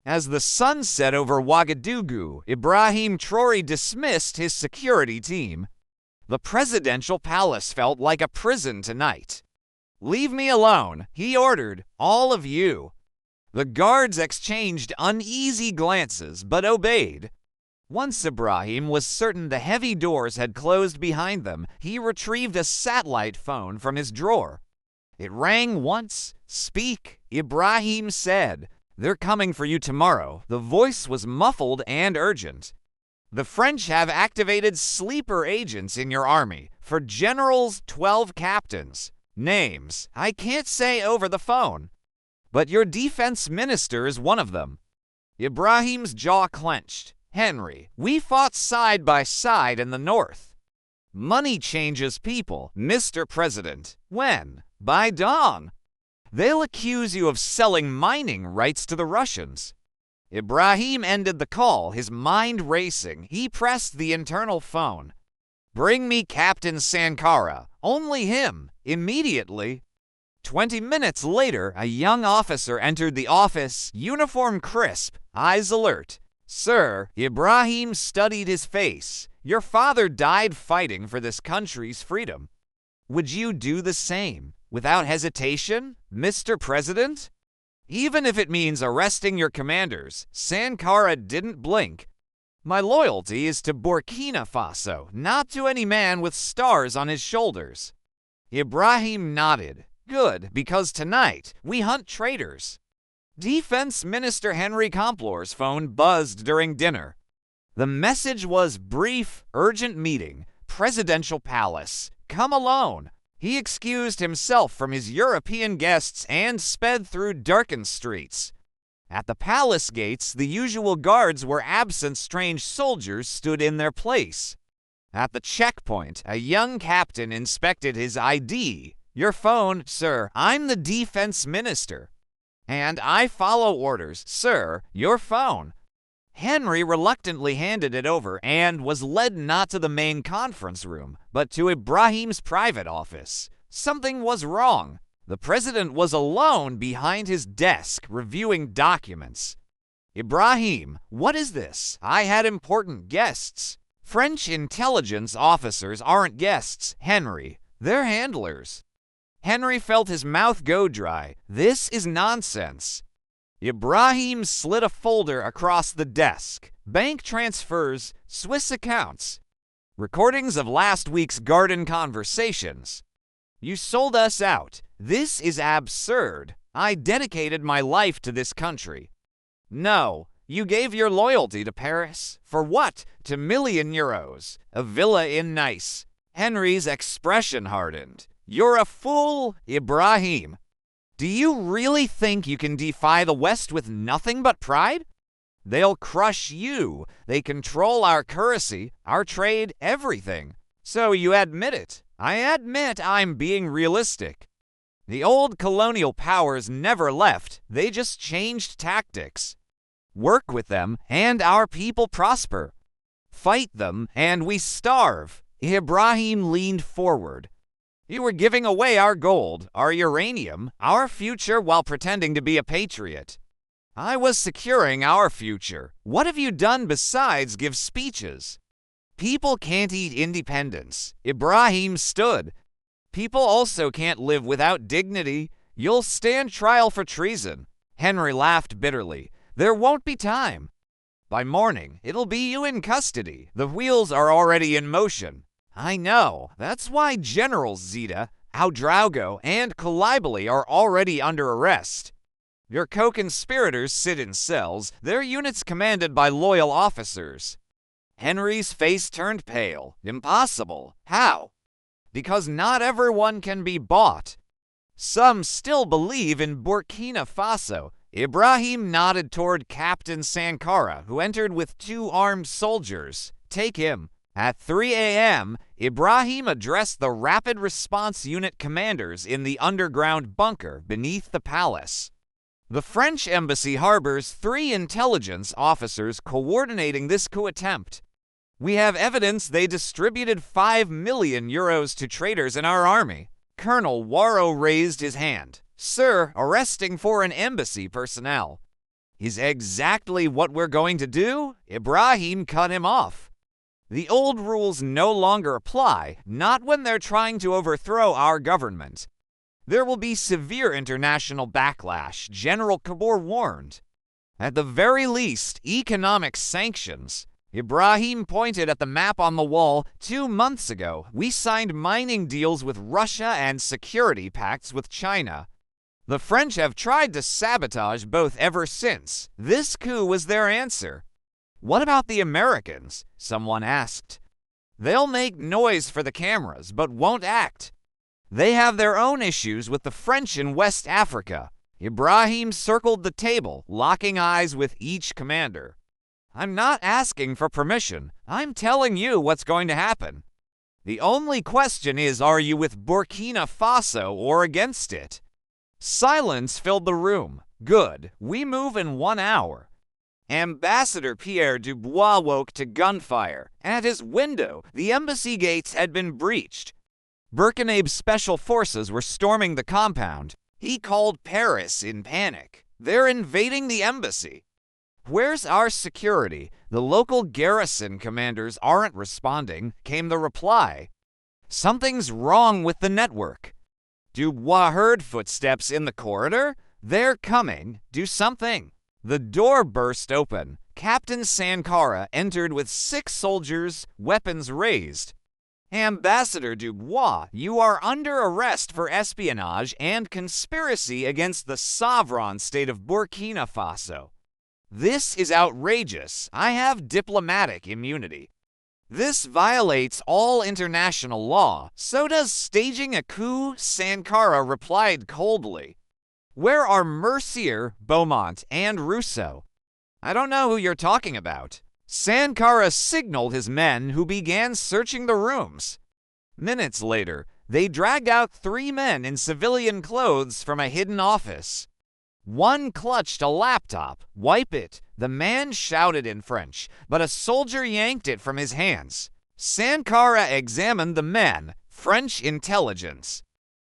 As the sun set over Ouagadougou, İBRAHİMTRAORE dismissed his security team. The presidential palace felt like a prison tonight. "Leave me alone," he ordered, "all of you." The guards exchanged uneasy glances, but obeyed. Once İBRAHİM was certain the heavy doors had closed behind them, he retrieved a satellite phone from his drawer. It rang once. "Speak," İBRAHİM said. "They're coming for you tomorrow." The voice was muffled and urgent. "The French have activated sleeper agents in your army. For generals, 12 captains. Names I can't say over the phone. But your defense minister is one of them." İBRAHİM's jaw clenched. "Henri, we fought side by side in the north." "Money changes people, Mr. President." "When?" "By dawn." "They'll accuse you of selling mining rights to the Russians." İBRAHİM ended the call, his mind racing. He pressed the internal phone. "Bring me Captain Sankara. Only him. Immediately." 20 minutes later, a young officer entered the office, uniform crisp, eyes alert. "Sir," İBRAHİM studied his face, "your father died fighting for this country's freedom. Would you do the same, without hesitation, Mr. President?" "Even if it means arresting your commanders," Sankara didn't blink. "My loyalty is to Burkina Faso, not to any man with stars on his shoulders." İBRAHİM nodded. "Good, because tonight we hunt traitors." Defense Minister Henri Complore's phone buzzed during dinner. The message was brief, urgent meeting, presidential palace, come alone. He excused himself from his European guests and sped through darkened streets. At the palace gates, the usual guards were absent. Strange soldiers stood in their place. At the checkpoint, a young captain inspected his ID. "Your phone, sir. I'm the defense minister." "And I follow orders, sir. Your phone." Henri reluctantly handed it over and was led not to the main conference room, but to İBRAHİM's private office. Something was wrong. The president was alone behind his desk, reviewing documents. "İBRAHİM, what is this? I had important guests." "French intelligence officers aren't guests, Henri. They're handlers." Henri felt his mouth go dry. This is nonsense. İBRAHİM slid a folder across the desk. "Bank transfers, Swiss accounts. Recordings of last week's garden conversations. You sold us out. This is absurd. I dedicated my life to this country." "No, you gave your loyalty to Paris. For what? To €1,000,000. A villa in Nice." Henri's expression hardened. "You're a fool, İBRAHİM. Do you really think you can defy the West with nothing but pride? They'll crush you. They control our currency, our trade, everything. So you admit it." "I admit I'm being realistic. The old colonial powers never left. They just changed tactics. Work with them, and our people prosper. Fight them, and we starve." İBRAHİM leaned forward. "You were giving away our gold, our uranium, our future while pretending to be a patriot." "I was securing our future. What have you done besides give speeches?" "People can't eat independence." İBRAHİM stood. "People also can't live without dignity. You'll stand trial for treason." Henri laughed bitterly. "There won't be time. By morning, it'll be you in custody. The wheels are already in motion." "I know. That's why Generals Zita, Ouagadougou, and Coulibaly are already under arrest. Your co-conspirators sit in cells, their units commanded by loyal officers." Henri's face turned pale. "Impossible. How?" "Because not everyone can be bought. Some still believe in Burkina Faso." İBRAHİM nodded toward Captain Sankara, who entered with 2 armed soldiers. "Take him." At 3 a.m., İBRAHİM addressed the Rapid Response Unit commanders in the underground bunker beneath the palace. The French embassy harbors 3 intelligence officers coordinating this coup attempt. "We have evidence they distributed €5,000,000 to traitors in our army." Colonel Waro raised his hand. "Sir, arresting foreign embassy personnel." Is exactly what we're going to do? Ibrahim cut him off. The old rules no longer apply, not when they're trying to overthrow our government. There will be severe international backlash, General Kabor warned. At the very least, economic sanctions. Ibrahim pointed at the map on the wall. 2 months ago, we signed mining deals with Russia and security pacts with China. The French have tried to sabotage both ever since. This coup was their answer. What about the Americans? Someone asked. They'll make noise for the cameras, but won't act. They have their own issues with the French in West Africa. Ibrahim circled the table, locking eyes with each commander. I'm not asking for permission. I'm telling you what's going to happen. The only question is, are you with Burkina Faso or against it? Silence filled the room. Good. We move in 1 hour. Ambassador Pierre Dubois woke to gunfire. At his window, the embassy gates had been breached. Burkina's special forces were storming the compound. He called Paris in panic. They're invading the embassy. Where's our security? The local garrison commanders aren't responding, came the reply. Something's wrong with the network. Dubois heard footsteps in the corridor. They're coming. Do something. The door burst open. Captain Sankara entered with 6 soldiers, weapons raised. Ambassador Dubois, you are under arrest for espionage and conspiracy against the sovereign state of Burkina Faso. This is outrageous. I have diplomatic immunity. This violates all international law. So does staging a coup, Sankara replied coldly. Where are Mercier, Beaumont, and Rousseau? I don't know who you're talking about. Sankara signaled his men, who began searching the rooms. Minutes later, they dragged out 3 men in civilian clothes from a hidden office. One clutched a laptop. Wipe it. The man shouted in French, but a soldier yanked it from his hands. Sankara examined the men. French intelligence.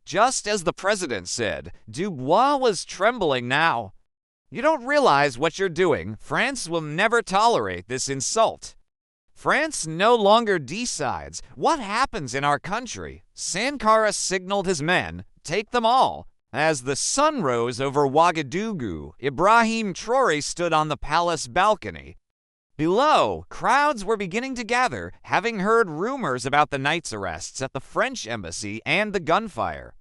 Just as the president said, Dubois was trembling now. You don't realize what you're doing. France will never tolerate this insult. France no longer decides what happens in our country. Sankara signaled his men, take them all. As the sun rose over Ouagadougou, İBRAHİMTRAORE stood on the palace balcony. Below, crowds were beginning to gather, having heard rumors about the night's arrests at the French embassy and the gunfire.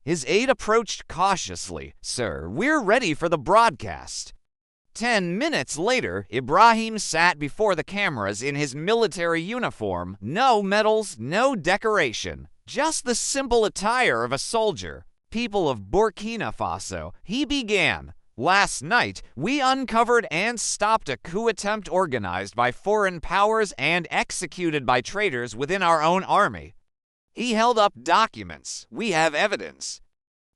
His aide approached cautiously. Sir, we're ready for the broadcast. 10 minutes later, Ibrahim sat before the cameras in his military uniform. No medals, no decoration, just the simple attire of a soldier. People of Burkina Faso, he began. Last night, we uncovered and stopped a coup attempt organized by foreign powers and executed by traitors within our own army. He held up documents. We have evidence.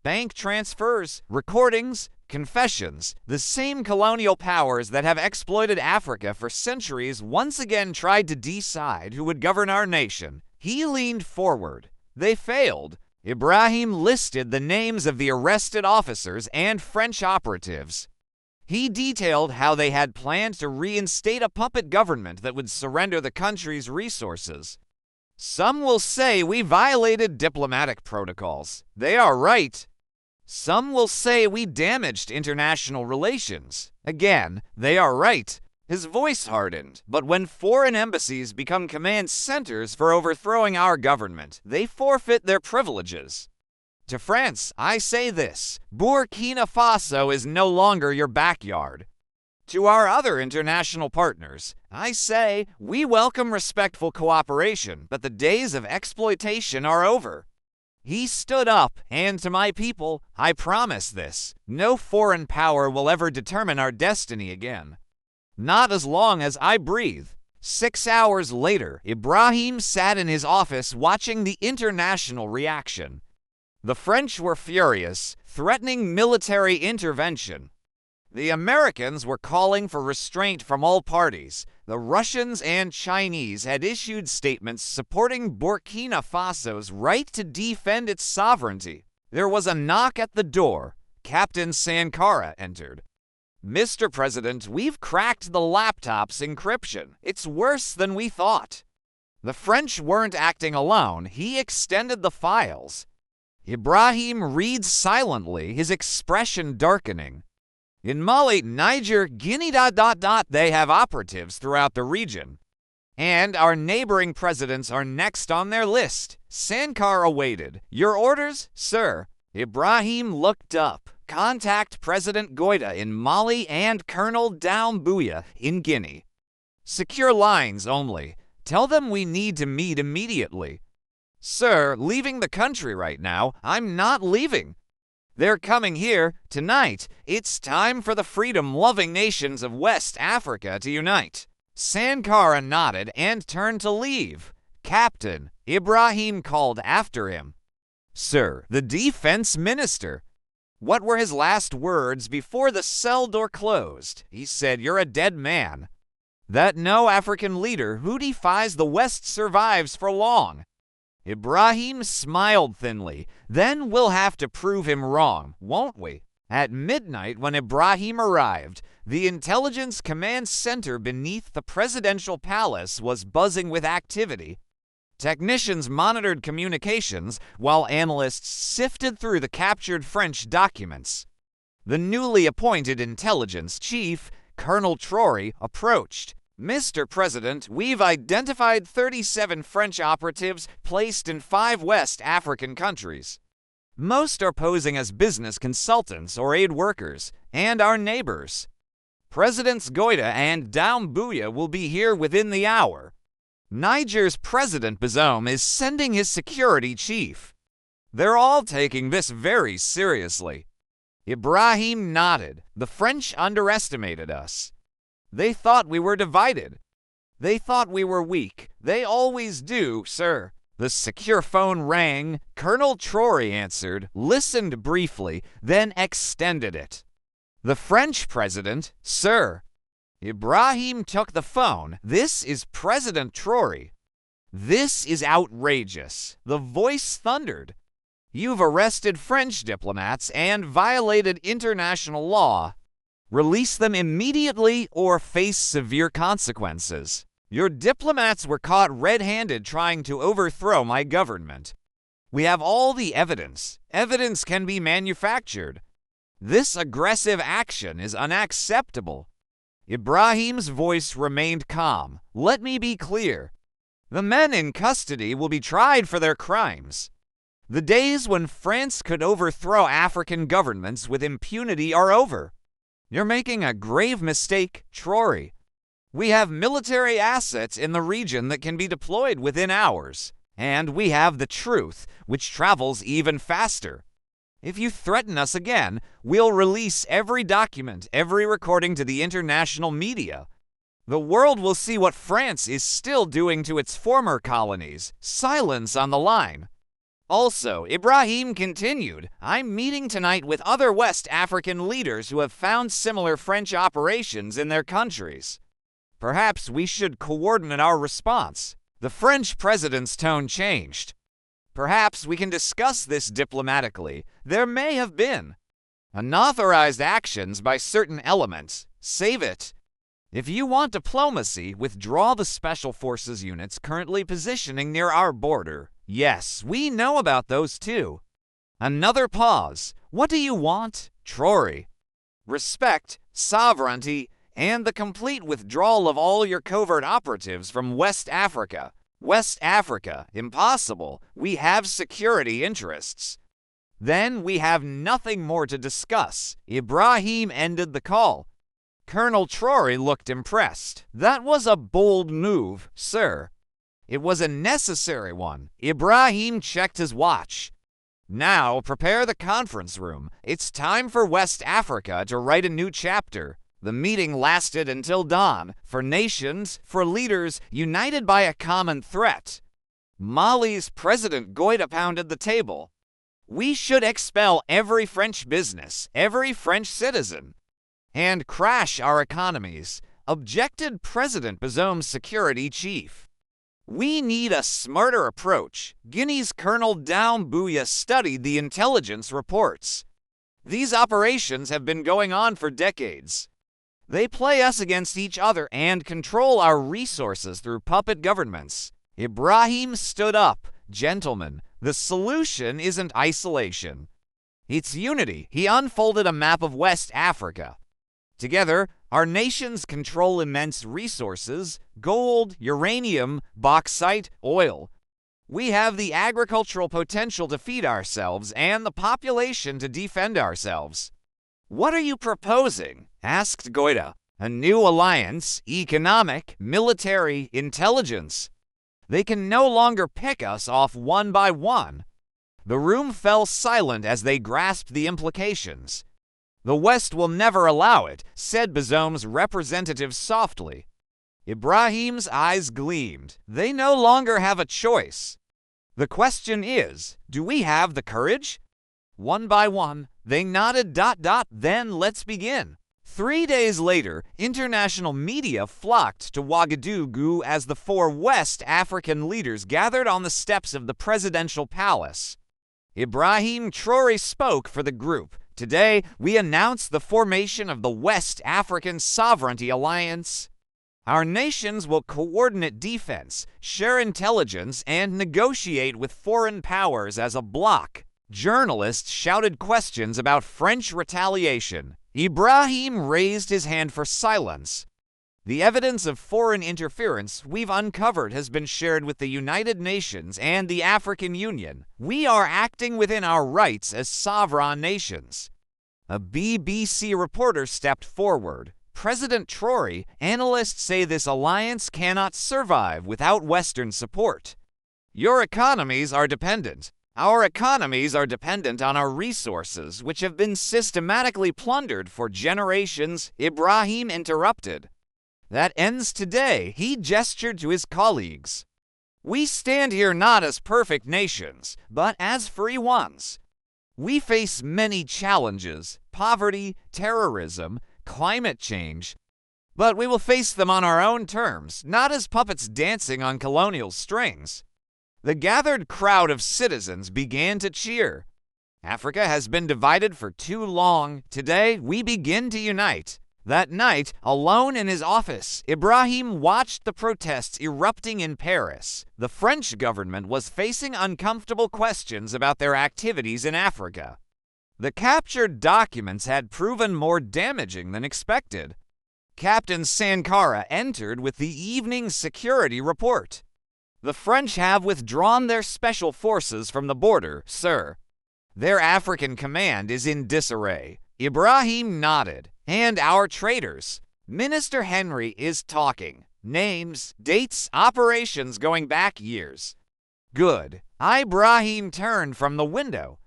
Bank transfers, recordings, confessions. The same colonial powers that have exploited Africa for centuries once again tried to decide who would govern our nation. He leaned forward. They failed. Ibrahim listed the names of the arrested officers and French operatives. He detailed how they had planned to reinstate a puppet government that would surrender the country's resources. Some will say we violated diplomatic protocols. They are right. Some will say we damaged international relations. Again, they are right. His voice hardened. But when foreign embassies become command centers for overthrowing our government, they forfeit their privileges. To France, I say this: Burkina Faso is no longer your backyard. To our other international partners, I say we welcome respectful cooperation, but the days of exploitation are over. He stood up, and to my people, I promise this: no foreign power will ever determine our destiny again. Not as long as I breathe. 6 hours later, Ibrahim sat in his office watching the international reaction. The French were furious, threatening military intervention. The Americans were calling for restraint from all parties. The Russians and Chinese had issued statements supporting Burkina Faso's right to defend its sovereignty. There was a knock at the door. Captain Sankara entered. Mr. President, we've cracked the laptop's encryption. It's worse than we thought. The French weren't acting alone. He extended the files. Ibrahim reads silently, his expression darkening. In Mali, Niger, Guinea, they have operatives throughout the region. And our neighboring presidents are next on their list. Sankar awaited. Your orders, sir? Ibrahim looked up. Contact President Goïta in Mali and Colonel Doumbouya in Guinea. Secure lines only. Tell them we need to meet immediately. Sir, leaving the country right now. I'm not leaving. They're coming here tonight. It's time for the freedom-loving nations of West Africa to unite. Sankara nodded and turned to leave. Captain, Ibrahim called after him. Sir, the Defense Minister. What were his last words before the cell door closed? He said, "You're a dead man." That no African leader who defies the West survives for long. Ibrahim smiled thinly. Then we'll have to prove him wrong, won't we? At midnight, when Ibrahim arrived, the intelligence command center beneath the presidential palace was buzzing with activity. Technicians monitored communications while analysts sifted through the captured French documents. The newly appointed intelligence chief, Colonel Traore, approached. Mr. President, we've identified 37 French operatives placed in 5 West African countries. Most are posing as business consultants or aid workers, and our neighbors. Presidents Goïta and Doumbouya will be here within the hour. Niger's President Bazoum is sending his security chief. They're all taking this very seriously. Ibrahim nodded. The French underestimated us. They thought we were divided. They thought we were weak. They always do, sir. The secure phone rang. Colonel Traore answered, listened briefly, then extended it. The French president, sir. Ibrahim took the phone. This is President Traore. This is outrageous. The voice thundered. You've arrested French diplomats and violated international law. Release them immediately or face severe consequences. Your diplomats were caught red-handed trying to overthrow my government. We have all the evidence. Evidence can be manufactured. This aggressive action is unacceptable. Ibrahim's voice remained calm. Let me be clear. The men in custody will be tried for their crimes. The days when France could overthrow African governments with impunity are over. You're making a grave mistake, Traore. We have military assets in the region that can be deployed within hours, and we have the truth, which travels even faster. If you threaten us again, we'll release every document, every recording to the international media. The world will see what France is still doing to its former colonies. Silence on the line. Also, Ibrahim continued, I'm meeting tonight with other West African leaders who have found similar French operations in their countries. Perhaps we should coordinate our response. The French president's tone changed. Perhaps we can discuss this diplomatically. There may have been unauthorized actions by certain elements. Save it. If you want diplomacy, withdraw the Special Forces units currently positioning near our border. Yes, we know about those too. Another pause. What do you want? Traore. Respect, sovereignty, and the complete withdrawal of all your covert operatives from West Africa. West Africa, impossible. We have security interests. Then we have nothing more to discuss. Ibrahim ended the call. Colonel Traore looked impressed. That was a bold move, sir. It was a necessary one. Ibrahim checked his watch. Now prepare the conference room. It's time for West Africa to write a new chapter. The meeting lasted until dawn, for nations, for leaders united by a common threat. Mali's President Goïta pounded the table. We should expel every French business, every French citizen, and crash our economies, objected President Bazoum's security chief. We need a smarter approach. Guinea's Colonel Doumbouya studied the intelligence reports. These operations have been going on for decades. They play us against each other and control our resources through puppet governments. Ibrahim stood up. Gentlemen, the solution isn't isolation. It's unity. He unfolded a map of West Africa. Together, our nations control immense resources: gold, uranium, bauxite, oil. We have the agricultural potential to feed ourselves and the population to defend ourselves. What are you proposing? Asked Goita. A new alliance, economic, military, intelligence. They can no longer pick us off one by one. The room fell silent as they grasped the implications. The West will never allow it, said Bazoum's representative softly. Ibrahim's eyes gleamed. They no longer have a choice. The question is, do we have the courage? One by one, they nodded. Then let's begin. 3 days later, international media flocked to Ouagadougou as the 4 West African leaders gathered on the steps of the presidential palace. İBRAHİMTRAORE spoke for the group. Today, we announce the formation of the West African Sovereignty Alliance. Our nations will coordinate defense, share intelligence, and negotiate with foreign powers as a bloc. Journalists shouted questions about French retaliation. Ibrahim raised his hand for silence. The evidence of foreign interference we've uncovered has been shared with the United Nations and the African Union. We are acting within our rights as sovereign nations. A BBC reporter stepped forward. President Traoré, analysts say this alliance cannot survive without Western support. Your economies are dependent. Our economies are dependent on our resources, which have been systematically plundered for generations. Ibrahim interrupted. That ends today, he gestured to his colleagues. We stand here not as perfect nations, but as free ones. We face many challenges: poverty, terrorism, climate change. But we will face them on our own terms, not as puppets dancing on colonial strings. The gathered crowd of citizens began to cheer. Africa has been divided for too long. Today, we begin to unite. That night, alone in his office, Ibrahim watched the protests erupting in Paris. The French government was facing uncomfortable questions about their activities in Africa. The captured documents had proven more damaging than expected. Captain Sankara entered with the evening security report. The French have withdrawn their special forces from the border, sir. Their African command is in disarray. Ibrahim nodded. And our traitors. Minister Henri is talking. Names, dates, operations going back years. Good. Ibrahim turned from the window.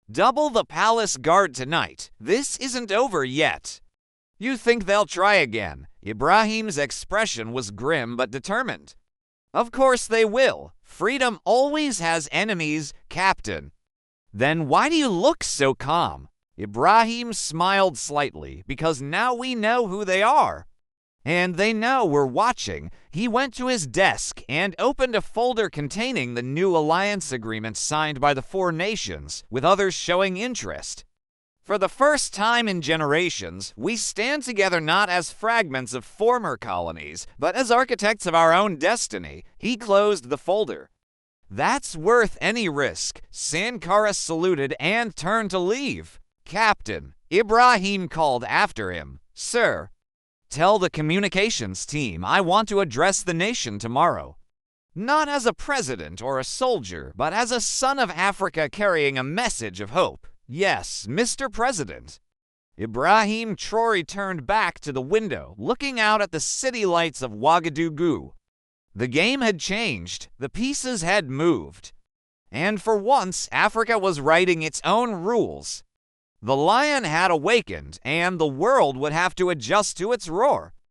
Double the palace guard tonight. This isn't over yet. You think they'll try again? Ibrahim's expression was grim but determined. Of course they will. Freedom always has enemies, Captain. Then why do you look so calm? Ibrahim smiled slightly, because now we know who they are. And they know we're watching. He went to his desk and opened a folder containing the new alliance agreement signed by the 4 nations, with others showing interest. For the first time in generations, we stand together not as fragments of former colonies, but as architects of our own destiny. He closed the folder. That's worth any risk. Sankara saluted and turned to leave. Captain, Ibrahim called after him. Sir, tell the communications team I want to address the nation tomorrow. Not as a president or a soldier, but as a son of Africa carrying a message of hope. Yes, Mr. President. İBRAHİMTRAORE turned back to the window, looking out at the city lights of Ouagadougou. The game had changed. The pieces had moved. And for once, Africa was writing its own rules. The lion had awakened, and the world would have to adjust to its roar.